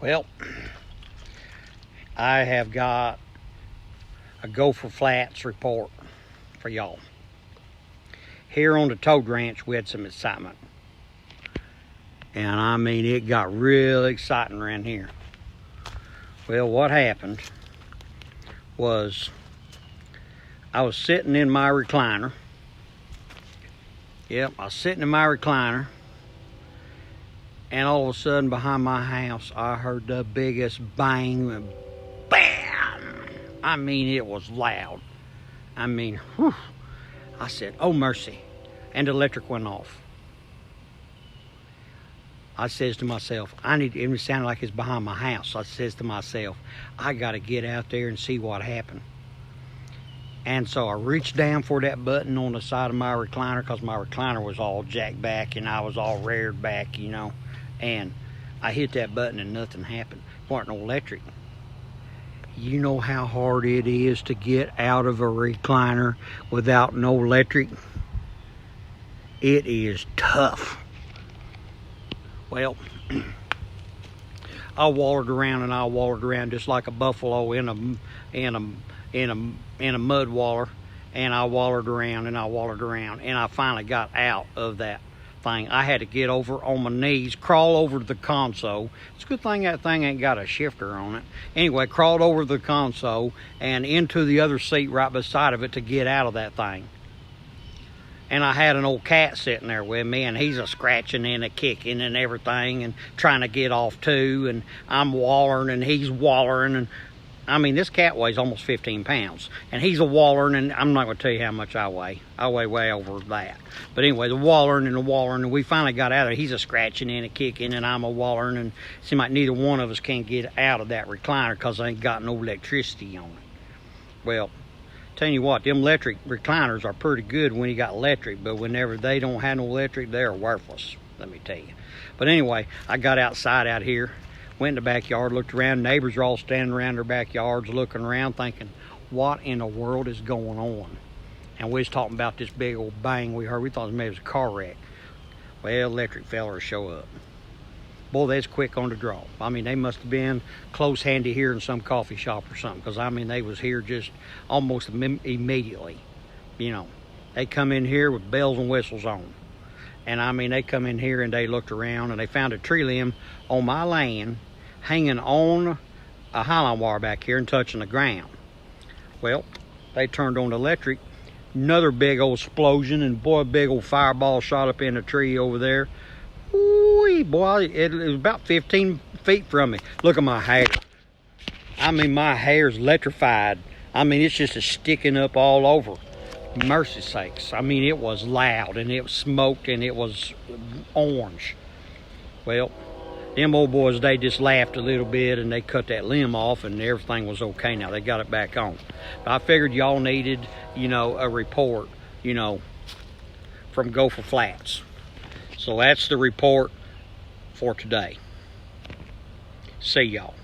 Well, I have got a Gopher Flats report for y'all. Here on the Toad Ranch, we had some excitement. And I mean, it got real exciting around here. Well, what happened was I was sitting in my recliner. Yep, I was sitting in my recliner. And all of a sudden, behind my house, I heard the biggest bang and bam! I mean, it was loud. I mean, whew. I said, oh mercy. And the electric went off. I says to myself, it sounded like it's behind my house. I says to myself, I gotta get out there and see what happened. And so I reached down for that button on the side of my recliner, because my recliner was all jacked back and I was all reared back, you know. And I hit that button and nothing happened. There wasn't no electric. You know how hard it is to get out of a recliner without no electric? It is tough. Well, I wallered around just like a buffalo in a mud waller, and I wallered around and I finally got out of that thing. I had to get over on my knees, crawl over to the console. It's a good thing that thing ain't got a shifter on it. Anyway, crawled over the console and into the other seat right beside of it to get out of that thing. And I had an old cat sitting there with me, and he's a scratching and a kicking and everything and trying to get off too, and I'm wallering and he's wallering, and I mean, this cat weighs almost 15 pounds, and he's a wallering, and I'm not going to tell you how much I weigh. I weigh way over that. But anyway, the wallering, and we finally got out of there. He's a scratching and a kicking, and I'm a wallering, and it seems like neither one of us can get out of that recliner because I ain't got no electricity on it. Well, telling you what, them electric recliners are pretty good when you got electric, but whenever they don't have no electric, they're worthless, let me tell you. But anyway, I got outside out here, went in the backyard, looked around. Neighbors are all standing around their backyards looking around thinking, what in the world is going on? And we was talking about this big old bang we heard. We thought maybe it was a car wreck. Well, electric fellers show up. Boy, that's quick on the draw. I mean, they must have been close handy here in some coffee shop or something, because I mean, they was here just almost immediately. You know, they come in here with bells and whistles on. And I mean, they come in here and they looked around and they found a tree limb on my land hanging on a highline wire back here and touching the ground. Well, they turned on the electric. Another big old explosion, and boy, a big old fireball shot up in the tree over there. Ooh, boy, it was about 15 feet from me. Look at my hair. I mean, my hair's electrified. I mean, it's just sticking up all over. Mercy sakes. I mean, it was loud, and it was smoked, and it was orange. Well, them old boys, they just laughed a little bit, and they cut that limb off, and everything was okay now. They got it back on. But I figured y'all needed, you know, a report, you know, from Gopher Flats. So that's the report for today. See y'all.